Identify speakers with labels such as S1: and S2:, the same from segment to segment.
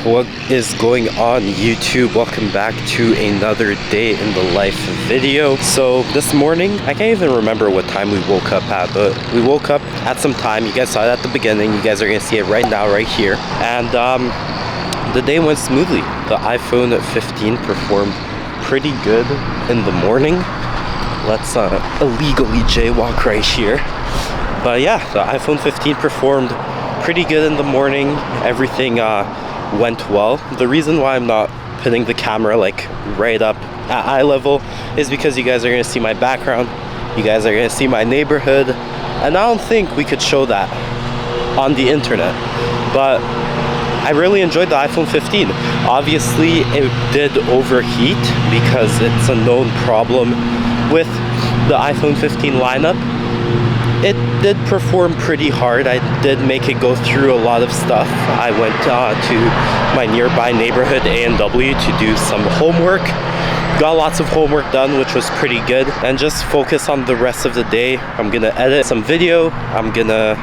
S1: What is going on, YouTube? Welcome back to another day in the life video. So this morning, I can't even remember what time we woke up at, but we woke up at some time. You guys saw it at the beginning. You guys are gonna see it right now, right here. And the day went smoothly. The iPhone 15 performed pretty good in the morning. Let's illegally jaywalk right here. But yeah, the iPhone 15 performed pretty good in the morning. Everything went well. The reason why I'm not putting the camera like right up at eye level is because you guys are gonna see my background, you guys are gonna see my neighborhood, and I don't think we could show that on the internet. But I really enjoyed the iPhone 15. Obviously it did overheat because it's a known problem with the iPhone 15 lineup. It did perform pretty hard. I did make it go through a lot of stuff. I went to my nearby neighborhood A&W to do some homework. Got lots of homework done, which was pretty good. And just focus on the rest of the day. I'm gonna edit some video. I'm gonna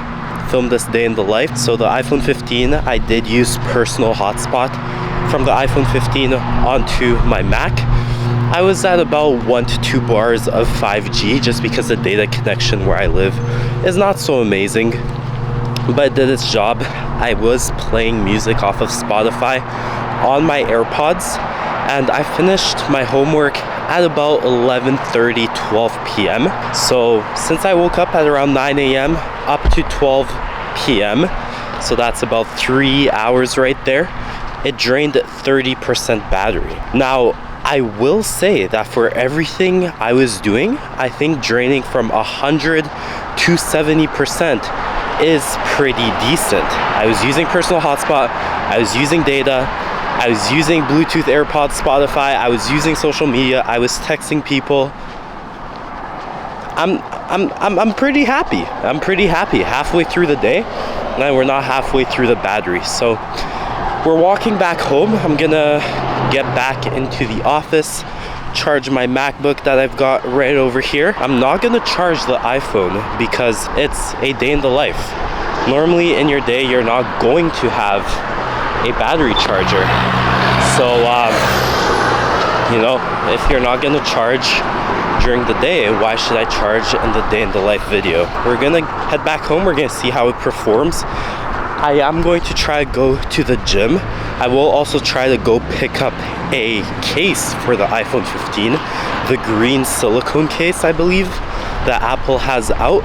S1: film this day in the life. So the iPhone 15, I did use personal hotspot from the iPhone 15 onto my Mac. I was at about 1 to 2 bars of 5G just because the data connection where I live is not so amazing, but it did its job. I was playing music off of Spotify on my AirPods, and I finished my homework at about 11:30, 12 p.m. So since I woke up at around 9 a.m. up to 12 p.m., so that's about 3 hours right there, it drained 30% battery. Now, I will say that for everything I was doing, I think draining from 100 to 70% is pretty decent. I was using personal hotspot, I was using data, I was using Bluetooth AirPods, Spotify, I was using social media, I was texting people. I'm pretty happy. I'm pretty happy. Halfway through the day, and we're not halfway through the battery. So we're walking back home. I'm gonna get back into the office, charge my MacBook that I've got right over here. I'm not gonna charge the iPhone because it's a day in the life. Normally in your day, you're not going to have a battery charger. So, you know, if you're not gonna charge during the day, why should I charge in the day in the life video? We're gonna head back home. We're gonna see how it performs. I am going to try to go to the gym. I will also try to go pick up a case for the iPhone 15, the green silicone case, I believe, that Apple has out.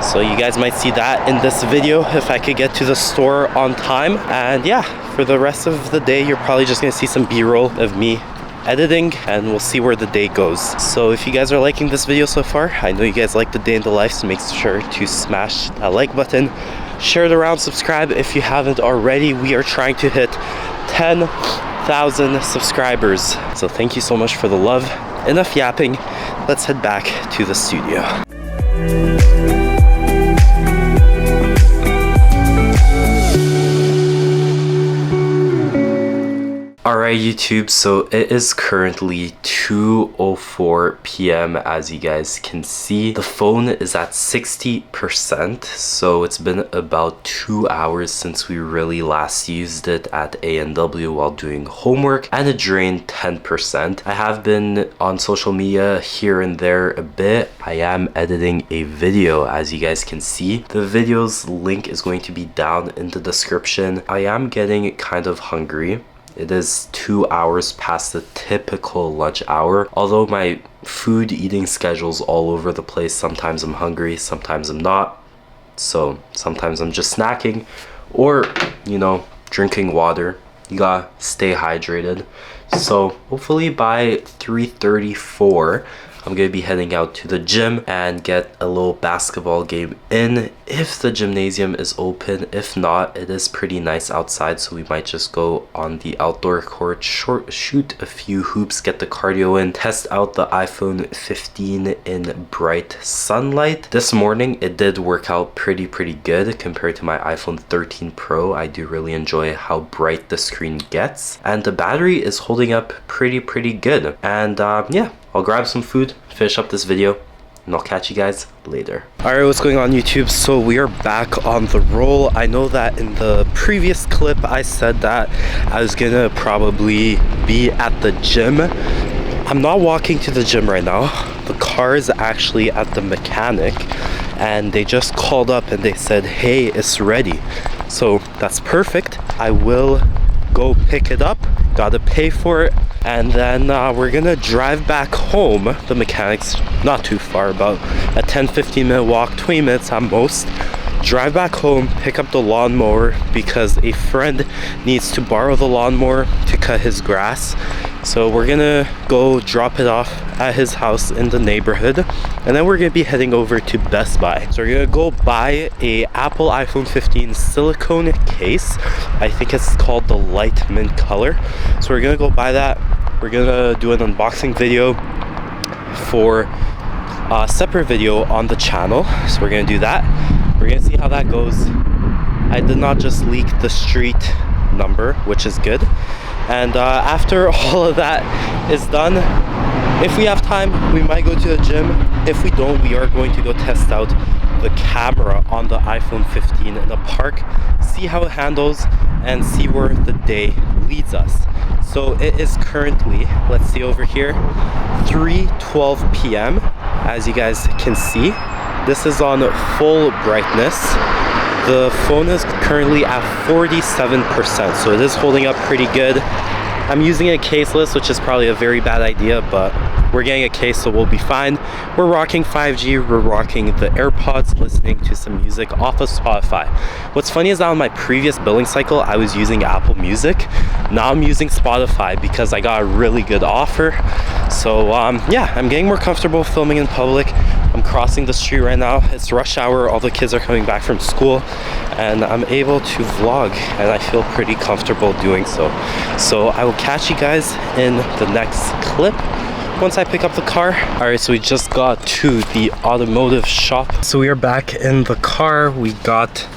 S1: So you guys might see that in this video if I could get to the store on time. And yeah, for the rest of the day, you're probably just gonna see some B-roll of me editing, and we'll see where the day goes. So if you guys are liking this video so far, I know you guys like the day in the life, so make sure to smash that like button, share it around, subscribe if you haven't already. We are trying to hit 10,000 subscribers. So thank you so much for the love. Enough yapping. Let's head back to the studio. Alright YouTube, so it is currently 2:04 p.m. as you guys can see. The phone is at 60%, so it's been about 2 hours since we really last used it at A&W while doing homework, and it drained 10%. I have been on social media here and there a bit. I am editing a video as you guys can see. The video's link is going to be down in the description. I am getting kind of hungry. It is 2 hours past the typical lunch hour. Although my food eating schedule's all over the place. Sometimes I'm hungry, sometimes I'm not. So sometimes I'm just snacking or, you know, drinking water. You gotta stay hydrated. So hopefully by 3:34 I'm gonna be heading out to the gym and get a little basketball game in if the gymnasium is open. If not, it is pretty nice outside, so we might just go on the outdoor court, shoot a few hoops, get the cardio in, test out the iPhone 15 in bright sunlight. This morning it did work out pretty good compared to my iPhone 13 Pro. I do really enjoy how bright the screen gets, and the battery is holding up pretty good. And yeah, I'll grab some food, finish up this video, and I'll catch you guys later. Alright, what's going on YouTube? So we are back on the roll. I know that in the previous clip I said that I was gonna probably be at the gym. I'm not walking to the gym right now. The car is actually at the mechanic and they just called up and they said, hey, it's ready. So that's perfect. I will go pick it up, gotta pay for it, and then we're gonna drive back home. The mechanic's not too far, about a 10-15 minute walk, 20 minutes at most. Drive back home, pick up the lawnmower because a friend needs to borrow the lawnmower to cut his grass. So we're gonna go drop it off at his house in the neighborhood, and then we're gonna be heading over to Best Buy. So we're gonna go buy a Apple iPhone 15 silicone case. I think it's called the light mint color. So we're gonna go buy that. We're gonna do an unboxing video for a separate video on the channel. So we're gonna do that. We're gonna see how that goes. I did not just leak the street number, which is good. And after all of that is done, if we have time, we might go to the gym. If we don't, we are going to go test out the camera on the iPhone 15 in the park, see how it handles, and see where the day leads us. So it is currently, let's see over here, 3:12 p.m. As you guys can see, this is on full brightness. The phone is currently at 47%, so it is holding up pretty good. I'm using a caseless, which is probably a very bad idea, but we're getting a case, so we'll be fine. We're rocking 5G, we're rocking the AirPods, listening to some music off of Spotify. What's funny is that on my previous billing cycle, I was using Apple Music. Now I'm using Spotify because I got a really good offer. So yeah, I'm getting more comfortable filming in public. I'm crossing the street right now. It's rush hour, all the kids are coming back from school, and I'm able to vlog, and I feel pretty comfortable doing so. So I will catch you guys in the next clip once I pick up the car. Alright, so we just got to the automotive shop. So we are back in the car. We got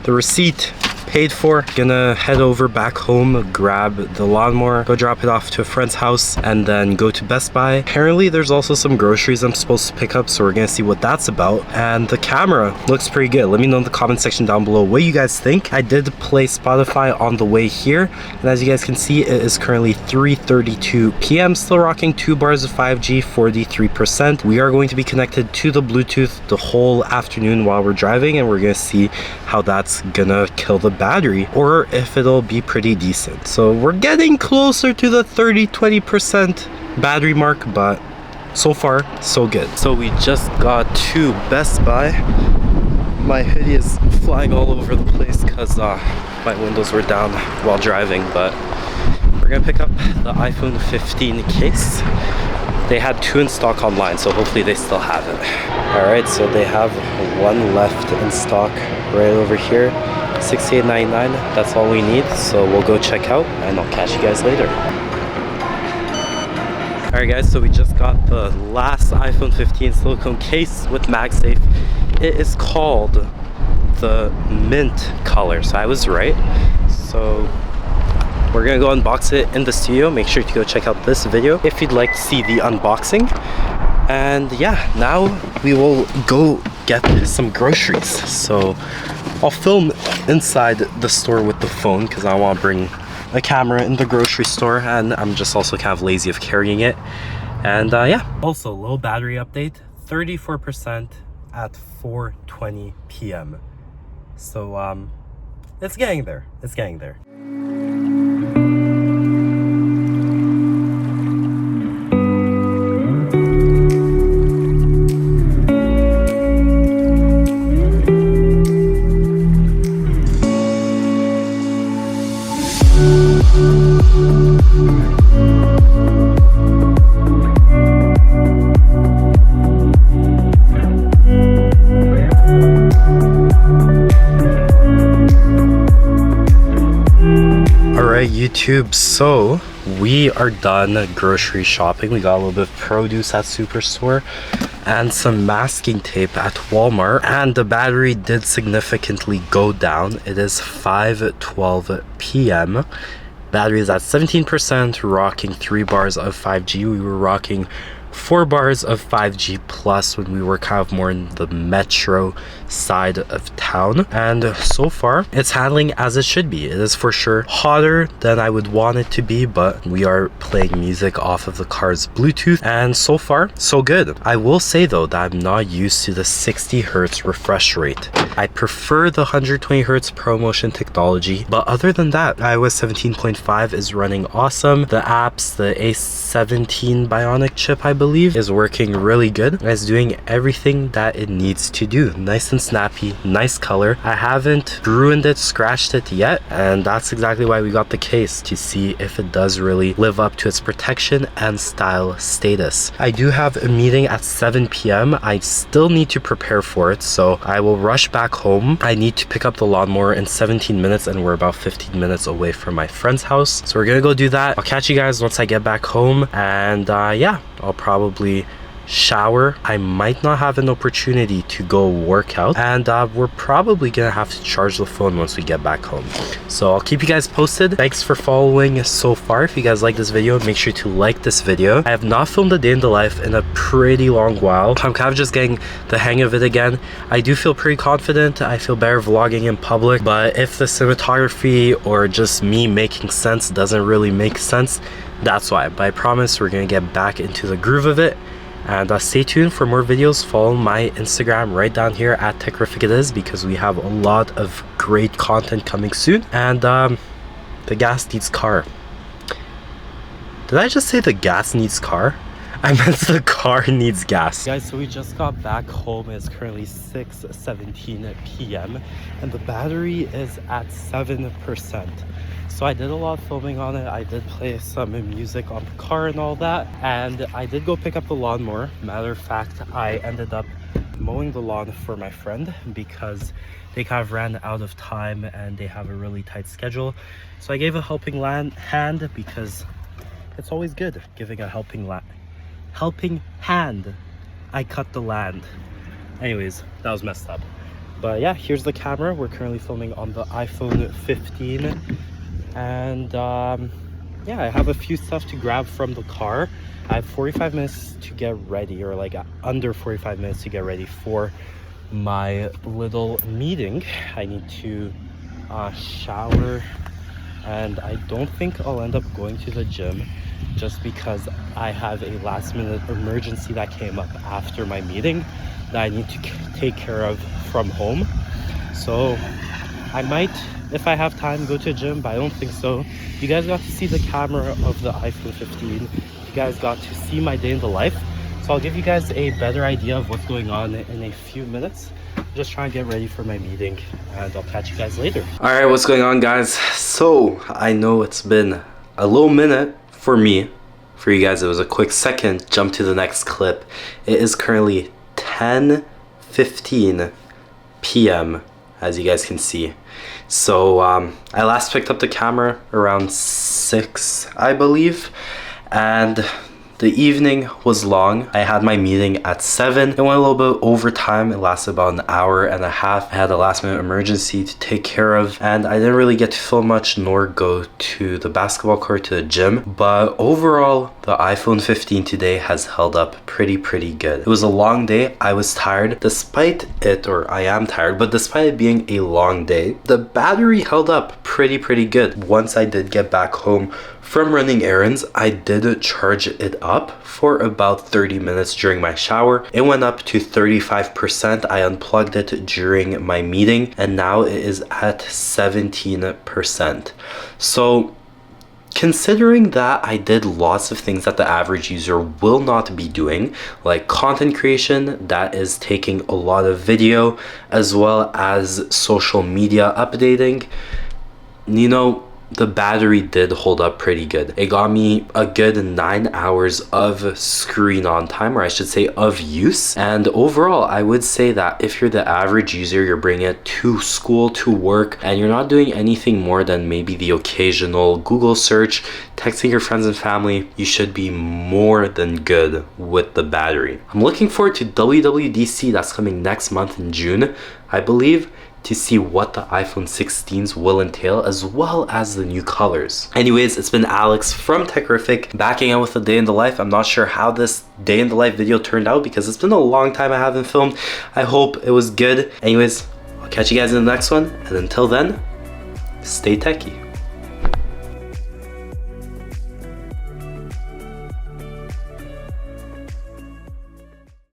S1: the receipt, paid for. Gonna head over back home, grab the lawnmower, go drop it off to a friend's house, and then go to Best Buy. Apparently there's also some groceries I'm supposed to pick up, so we're gonna see what that's about. And the camera looks pretty good. Let me know in the comment section down below what you guys think. I did play Spotify on the way here, and as you guys can see, it is currently 3:32 p.m. Still rocking 2 bars of 5G, 43%. We are going to be connected to the Bluetooth the whole afternoon while we're driving, and we're gonna see how that's gonna kill the battery, or if it'll be pretty decent. So we're getting closer to the 30-20% battery mark, but so far so good. So we just got to Best Buy. My hoodie is flying all over the place because my windows were down while driving, but we're gonna pick up the iPhone 15 case. They had 2 in stock online, so hopefully they still have it. Alright, so they have 1 left in stock right over here. $68.99, that's all we need, so we'll go check out and I'll catch you guys later. Alright guys, so we just got the last iPhone 15 silicone case with MagSafe. It is called the mint color, so I was right. So we're gonna go unbox it in the studio. Make sure to go check out this video if you'd like to see the unboxing. And yeah, now we will go get some groceries. So I'll film inside the store with the phone because I want to bring a camera in the grocery store, and I'm just also kind of lazy of carrying it. And yeah, also low battery update, 34% at 4:20 p.m. So it's getting there. Alright YouTube, so we are done grocery shopping. We got a little bit of produce at Superstore and some masking tape at Walmart, and the battery did significantly go down. It is 5:12 p.m. Battery is at 17%, rocking 3 bars of 5G. We were rocking 4 bars of 5G plus when we were kind of more in the metro side of town, and so far it's handling as it should be. It is for sure hotter than I would want it to be, but we are playing music off of the car's Bluetooth, and so far so good. I will say though that I'm not used to the 60 Hz refresh rate. I prefer the 120 Hz ProMotion technology, but other than that, iOS 17.5 is running awesome. The apps, the A17 Bionic chip I believe is working really good. It's doing everything that it needs to do. Nice and snappy, nice color. I haven't ruined it, scratched it yet, and that's exactly why we got the case, to see if it does really live up to its protection and style status. I do have a meeting at 7 p.m. I still need to prepare for it, so I will rush back home. I need to pick up the lawnmower in 17 minutes, and we're about 15 minutes away from my friend's house, so we're gonna go do that. I'll catch you guys once I get back home, and yeah, I'll probably shower. I might not have an opportunity to go work out, and we're probably gonna have to charge the phone once we get back home, so I'll keep you guys posted. Thanks for following so far. If you guys like this video, make sure to like this video. I have not filmed a day in the life in a pretty long while. I'm kind of just getting the hang of it again. I do feel pretty confident. I feel better vlogging in public, but if the cinematography or just me making sense doesn't really make sense, that's why. But I promise we're gonna get back into the groove of it. And stay tuned for more videos. Follow my Instagram right down here at TechRificItis, because we have a lot of great content coming soon. And the gas needs car. Did I just say the gas needs car? I meant the car needs gas. Guys, so we just got back home. It's currently 6:17 p.m. and the battery is at 7%. So I did a lot of filming on it. I did play some music on the car and all that, and I did go pick up the lawnmower. Matter of fact, I ended up mowing the lawn for my friend because they kind of ran out of time and they have a really tight schedule. So I gave a helping hand, because it's always good giving a helping hand. I cut the land. Anyways, that was messed up. But yeah, here's the camera. We're currently filming on the iPhone 15. And yeah, I have a few stuff to grab from the car. I have 45 minutes to get ready, or like under 45 minutes to get ready for my little meeting. I need to shower, and I don't think I'll end up going to the gym, just because I have a last minute emergency that came up after my meeting that I need to take care of from home. So I might, if I have time, go to a gym, but I don't think so. You guys got to see the camera of the iPhone 15. You guys got to see my day in the life. So I'll give you guys a better idea of what's going on in a few minutes. Just trying to get ready for my meeting, and I'll catch you guys later. All right, what's going on, guys? So I know it's been a little minute for me. For you guys, it was a quick second. Jump to the next clip. It is currently 10:15 p.m. as you guys can see. So I last picked up the camera around 6, I believe, and the evening was long. I had my meeting at 7. It went a little bit over time. It lasted about an hour and a half. I had a last minute emergency to take care of, and I didn't really get to film much nor go to the basketball court, to the gym. But overall, the iPhone 15 today has held up pretty good. It was a long day. I was tired despite it, or I am tired, but despite it being a long day, the battery held up pretty good. Once I did get back home from running errands, I did charge it up for about 30 minutes during my shower. It went up to 35%. I unplugged it during my meeting, and now it is at 17%. So considering that I did lots of things that the average user will not be doing, like content creation that is taking a lot of video, as well as social media updating, you know, the battery did hold up pretty good. It got me a good 9 hours of screen on time, or I should say of use. And overall, I would say that if you're the average user, you're bringing it to school, to work, and you're not doing anything more than maybe the occasional Google search, texting your friends and family, you should be more than good with the battery. I'm looking forward to WWDC that's coming next month in June, I believe, to see what the iPhone 16s will entail, as well as the new colors. Anyways, it's been Alex from Techrific, backing out with a day in the life. I'm not sure how this day in the life video turned out because it's been a long time I haven't filmed. I hope it was good. Anyways, I'll catch you guys in the next one, and until then, stay techie.